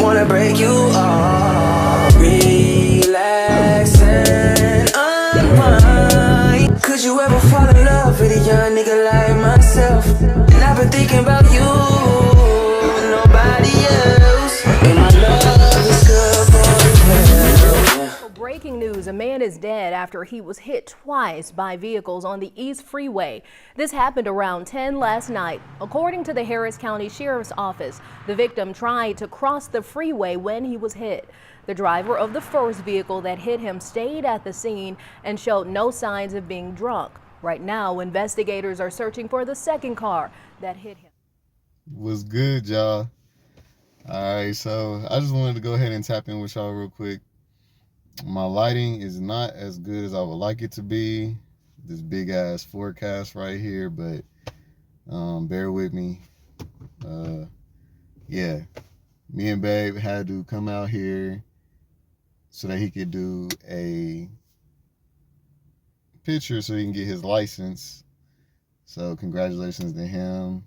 Wanna break you off. Relax and unwind. Could you ever fall in love with a young nigga like myself? And I've been thinking about you, nobody else. And my love is good for hell. Breaking news, a man is dead after he was hit twice by vehicles on the East Freeway. This happened around 10 last night. According to the Harris County Sheriff's Office, the victim tried to cross the freeway when he was hit. The driver of the first vehicle that hit him stayed at the scene and showed no signs of being drunk. Right now, investigators are searching for the second car that hit him. What's good, y'all? All right, so I just wanted to go ahead and tap in with y'all real quick. My lighting is not as good as I would like it to be. This big ass forecast right here, but bear with me. Yeah, me and Babe had to come out here so that he could do a picture so he can get his license. So congratulations to him.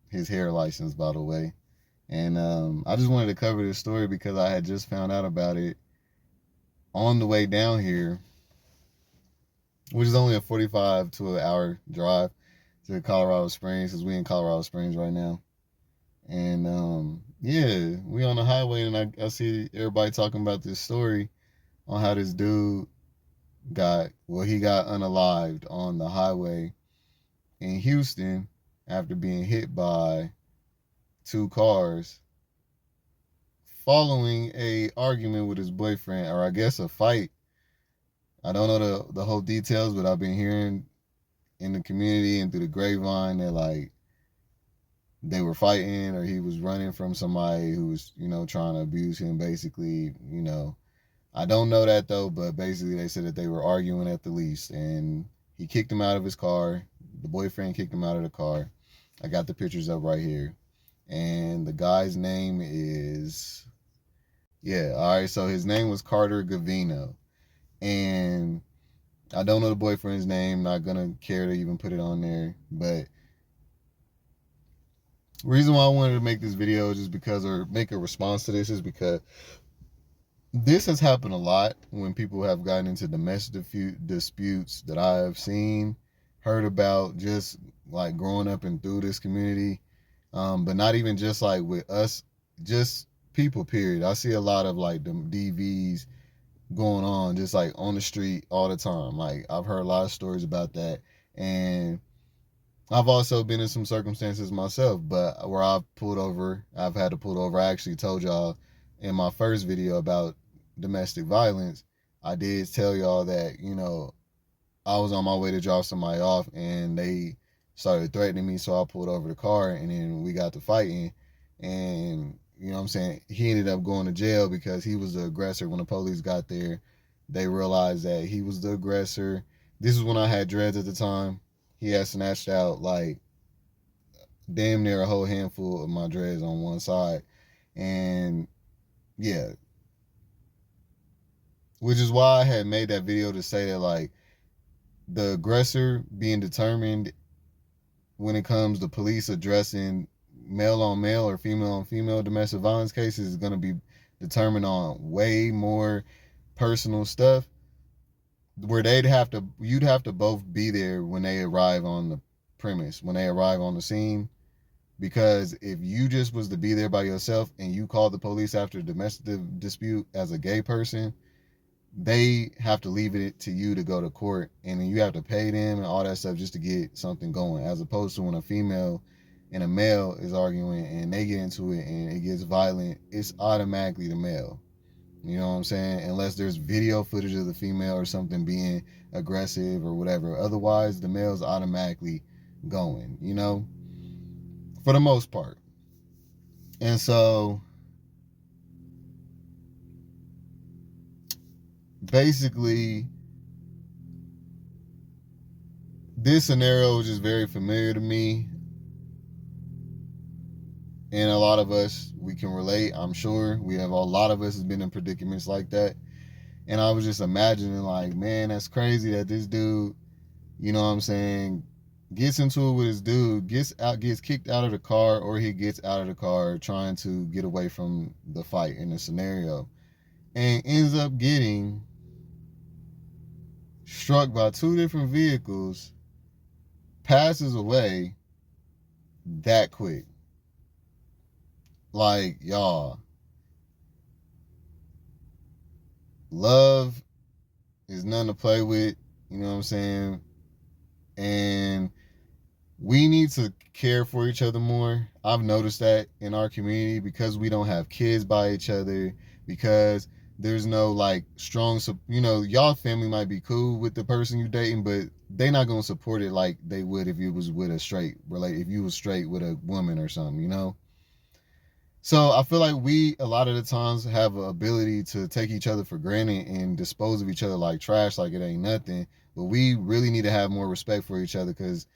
His hair license, by the way. And I just wanted to cover this story because I had just found out about it on the way down here, which is only a 45 to an hour drive to Colorado Springs, because we in Colorado Springs right now. And yeah, we on the highway, and I see everybody talking about this story on how this dude he got unalived on the highway in Houston after being hit by two cars following a argument with his boyfriend, or I guess a fight. I don't know the whole details, but I've been hearing in the community and through the grapevine that like they were fighting, or he was running from somebody who was, trying to abuse him, basically. I don't know that though, but basically they said that they were arguing at the least, and he kicked him out of his car. The boyfriend kicked him out of the car. I got the pictures up right here. And the guy's name is, all right, so his name was Carter Gavino. And I don't know the boyfriend's name, not gonna care to even put it on there. But the reason why I wanted to make this video just because, or make a response to this, is because this has happened a lot when people have gotten into domestic disputes that I have seen, heard about, just like growing up and through this community. But not even just like with us, just people, period. I see a lot of like them DVs going on just like on the street all the time. Like I've heard a lot of stories about that. And I've also been in some circumstances myself, but where I've had to pull over. I actually told y'all in my first video about domestic violence, I did tell y'all that, I was on my way to drop somebody off and they started threatening me, so I pulled over the car, and then we got to fighting, and he ended up going to jail because he was the aggressor. When the police got there, they realized that he was the aggressor. This is when I had dreads at the time. He had snatched out like damn near a whole handful of my dreads on one side, and yeah, which is why I had made that video to say that like the aggressor being determined when it comes to police addressing male on male or female on female domestic violence cases is going to be determined on way more personal stuff, where you'd have to both be there when they arrive on the premise, when they arrive on the scene. Because if you just was to be there by yourself and you called the police after a domestic dispute as a gay person, they have to leave it to you to go to court, and then you have to pay them and all that stuff just to get something going, as opposed to when a female and a male is arguing and they get into it and it gets violent, it's automatically the male. You know what I'm saying? Unless there's video footage of the female or something being aggressive or whatever. Otherwise, the male's automatically going, for the most part. And so basically, this scenario is just very familiar to me, and a lot of us, we can relate. I'm sure a lot of us has been in predicaments like that. And I was just imagining like, man, that's crazy that this dude, gets into it with his dude, gets kicked out of the car, or he gets out of the car trying to get away from the fight in the scenario, and ends up getting struck by two different vehicles, passes away that quick. Like, y'all, love is nothing to play with, you know what I'm saying? And we need to care for each other more. I've noticed that in our community, because we don't have kids by each other, because there's no like strong, y'all family might be cool with the person you dating, but they not gonna support it like they would if you was with a straight if you was straight with a woman or something, you know. So I feel like we a lot of the times have an ability to take each other for granted and dispose of each other like trash, like it ain't nothing. But we really need to have more respect for each other, because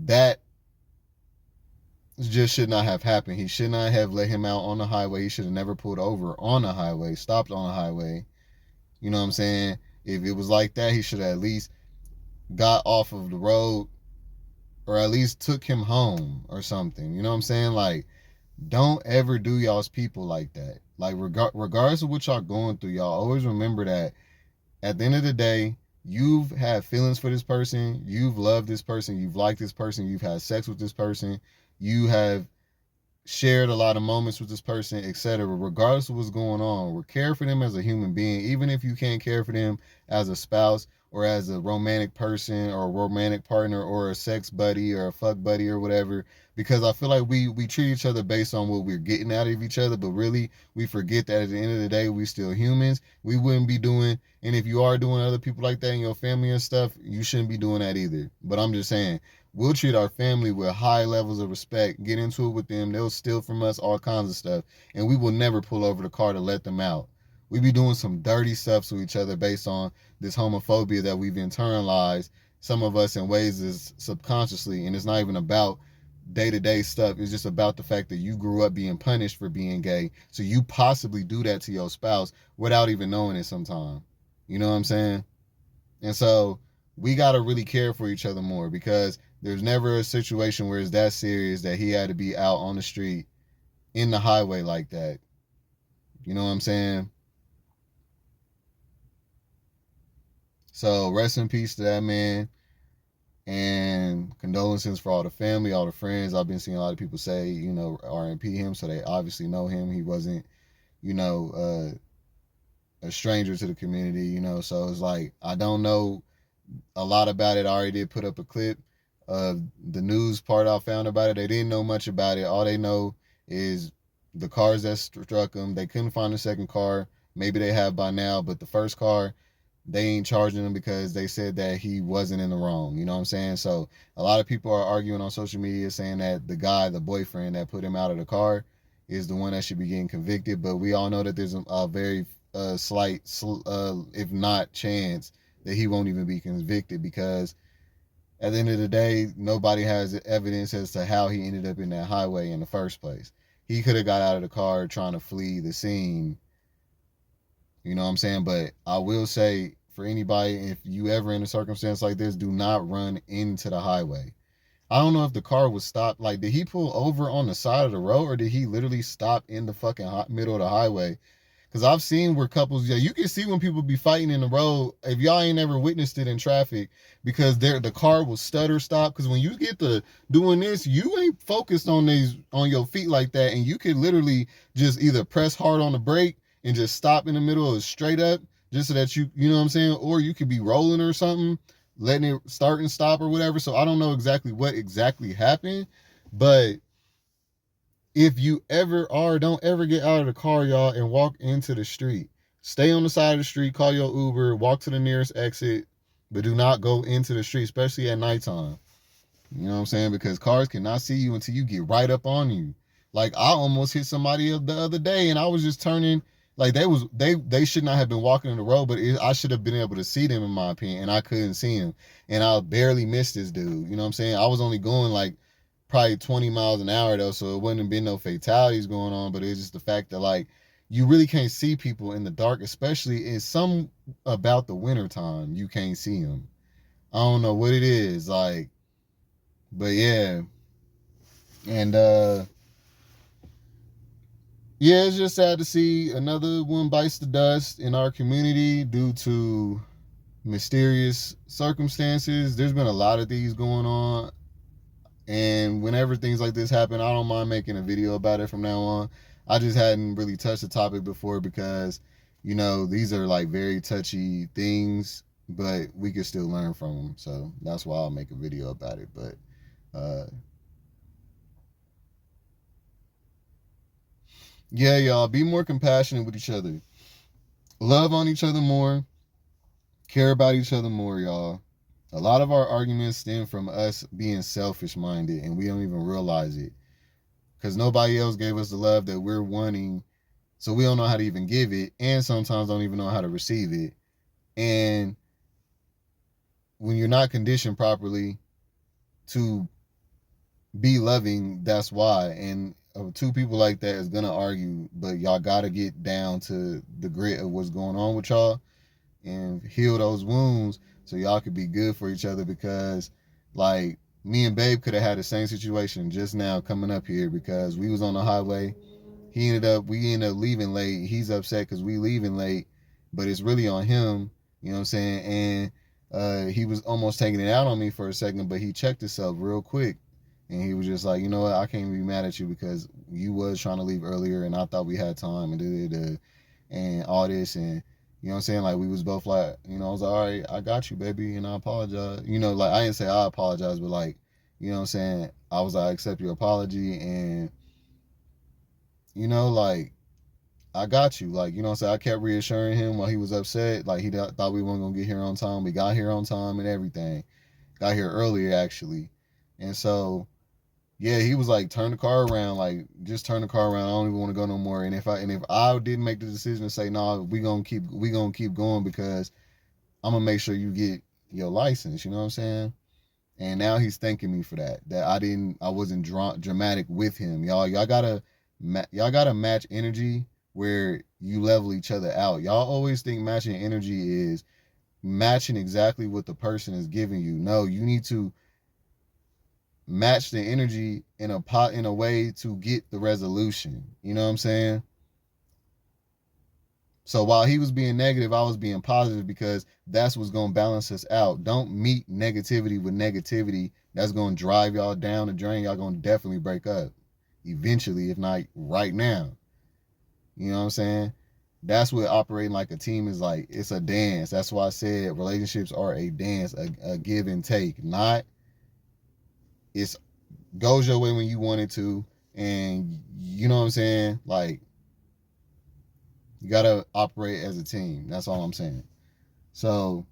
that just should not have happened. He should not have let him out on the highway. He should have never pulled over on the highway, stopped on the highway. You know what I'm saying? If it was like that, he should have at least got off of the road, or at least took him home or something. You know what I'm saying? Like, don't ever do y'all's people like that. Like, regardless of what y'all going through, y'all always remember that at the end of the day, you've had feelings for this person, you've loved this person, you've liked this person, you've had sex with this person, you have shared a lot of moments with this person, etc. Regardless of what's going on, or care for them as a human being, even if you can't care for them as a spouse or as a romantic person or a romantic partner or a sex buddy or a fuck buddy or whatever. Because I feel like we treat each other based on what we're getting out of each other, but really we forget that at the end of the day we still humans. We wouldn't be doing, and if you are doing other people like that in your family and stuff, you shouldn't be doing that either. But I'm just saying, we'll treat our family with high levels of respect, get into it with them, they'll steal from us, all kinds of stuff, and we will never pull over the car to let them out. We be doing some dirty stuff to each other based on this homophobia that we've internalized, some of us in ways is subconsciously, and it's not even about day-to-day stuff. It's just about the fact that you grew up being punished for being gay, so you possibly do that to your spouse without even knowing it sometimes. You know what I'm saying? And so we got to really care for each other more, because there's never a situation where it's that serious that he had to be out on the street in the highway like that. You know what I'm saying? So rest in peace to that man, and condolences for all the family, all the friends. I've been seeing a lot of people say, R.I.P. him, so they obviously know him. He wasn't, you know, a stranger to the community, so it's like, I don't know a lot about it. I already did put up a clip of the news part I found about it. They didn't know much about it. All they know is the cars that struck them. They couldn't find the second car. Maybe they have by now, but the first car, they ain't charging him because they said that he wasn't in the wrong. You know what I'm saying? So a lot of people are arguing on social media saying that the guy, the boyfriend that put him out of the car, is the one that should be getting convicted. But we all know that there's a very slight, if not chance, that he won't even be convicted, because at the end of the day, nobody has evidence as to how he ended up in that highway in the first place. He could have got out of the car trying to flee the scene. You know what I'm saying? But I will say, for anybody, if you ever in a circumstance like this, do not run into the highway. I don't know if the car was stopped. Like, did he pull over on the side of the road, or did he literally stop in the fucking middle of the highway? Because I've seen where couples, you can see when people be fighting in the road, if y'all ain't ever witnessed it in traffic, because the car will stutter stop. Because when you get to doing this, you ain't focused on your feet like that, and you could literally just either press hard on the brake and just stop in the middle of straight up, just so that you know what I'm saying, or you could be rolling or something, letting it start and stop or whatever. So I don't know exactly what exactly happened, but if you ever are, don't ever get out of the car, y'all, and walk into the street. Stay on the side of the street, call your Uber, walk to the nearest exit, but do not go into the street, especially at nighttime. You know what I'm saying? Because cars cannot see you until you get right up on you. Like, I almost hit somebody the other day, and I was just turning. Like, they should not have been walking in the road, but I should have been able to see them, in my opinion, and I couldn't see him. And I barely missed this dude. You know what I'm saying? I was only going like probably 20 miles an hour though, so it wouldn't have been no fatalities going on. But it's just the fact that, like, you really can't see people in the dark, especially in some about the winter time. You can't see them. I don't know what it is. Like, But yeah. And yeah, it's just sad to see another one bites the dust in our community due to mysterious circumstances. There's been a lot of these going on. And whenever things like this happen, I don't mind making a video about it from now on. I just hadn't really touched the topic before because, you know, these are like very touchy things, but we can still learn from them. So that's why I'll make a video about it. But yeah, y'all, be more compassionate with each other. Love on each other more. Care about each other more, y'all. A lot of our arguments stem from us being selfish minded and we don't even realize it. Because nobody else gave us the love that we're wanting. So we don't know how to even give it. And sometimes don't even know how to receive it. And when you're not conditioned properly to be loving, that's why. And two people like that is going to argue. But y'all got to get down to the grit of what's going on with y'all and heal those wounds so y'all could be good for each other. Because like me and Babe could have had the same situation just now coming up here because we was on the highway. We ended up leaving late. He's upset because we leaving late, but it's really on him. You know what I'm saying? And he was almost taking it out on me for a second, but he checked himself real quick. And he was just like, you know what? I can't be mad at you because you was trying to leave earlier and I thought we had time and all this. And you know what I'm saying? Like we was both like, you know, I was like, all right, I got you, baby. And I apologize. You know, like I didn't say I apologize, but like, you know what I'm saying? I was like, I accept your apology. And, you know, like, I got you. Like, you know what I'm saying? I kept reassuring him while he was upset. Like, he thought we weren't going to get here on time. We got here on time and everything. Got here earlier, actually. And so, yeah, he was like, turn the car around. Like, just turn the car around. I don't even want to go no more. And if I didn't make the decision to say, no, we gonna keep going because I'm going to make sure you get your license. You know what I'm saying? And now he's thanking me for that. That I wasn't dramatic with him. Y'all gotta match energy where you level each other out. Y'all always think matching energy is matching exactly what the person is giving you. No, you need to match the energy in a way to get the resolution. You know what I'm saying? So while he was being negative, I was being positive because that's what's going to balance us out. Don't meet negativity with negativity. That's going to drive y'all down the drain. Y'all going to definitely break up eventually, if not right now. You know what I'm saying? That's what operating like a team is like. It's a dance. That's why I said relationships are a dance, a give and take. Not it's goes your way when you want it to. And you know what I'm saying? Like, you got to operate as a team. That's all I'm saying. So,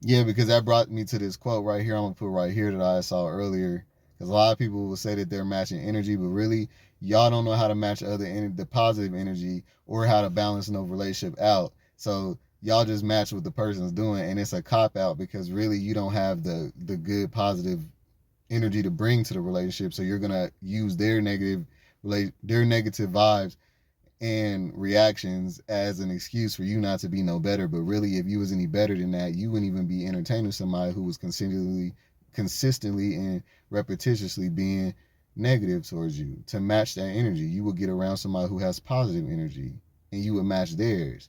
yeah, because that brought me to this quote right here. I'm going to put right here that I saw earlier. Because a lot of people will say that they're matching energy, but really, y'all don't know how to match the positive energy or how to balance no relationship out. So, y'all just match what the person's doing, and it's a cop-out because really you don't have the good, positive energy to bring to the relationship. So, you're going to use their negative vibes and reactions as an excuse for you not to be no better. But really, if you was any better than that, you wouldn't even be entertaining somebody who was consistently and repetitiously being negative towards you. To match that energy, you would get around somebody who has positive energy and you would match theirs.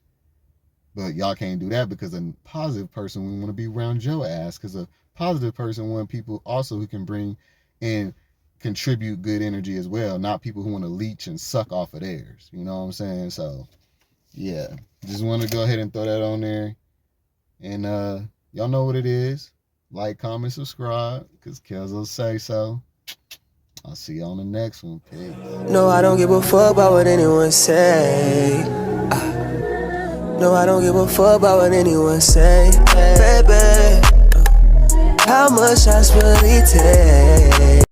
But y'all can't do that because a positive person would want to be around your ass, because a positive person want people also who can bring and contribute good energy as well, not people who want to leech and suck off of theirs. You know what I'm saying? So, yeah. Just want to go ahead and throw that on there. And y'all know what it is. Like, comment, subscribe, because Kels will say so. I'll see you on the next one. Peace. No, I don't give a fuck about what anyone say. No, I don't give a fuck about what anyone say. Baby, how much I really take.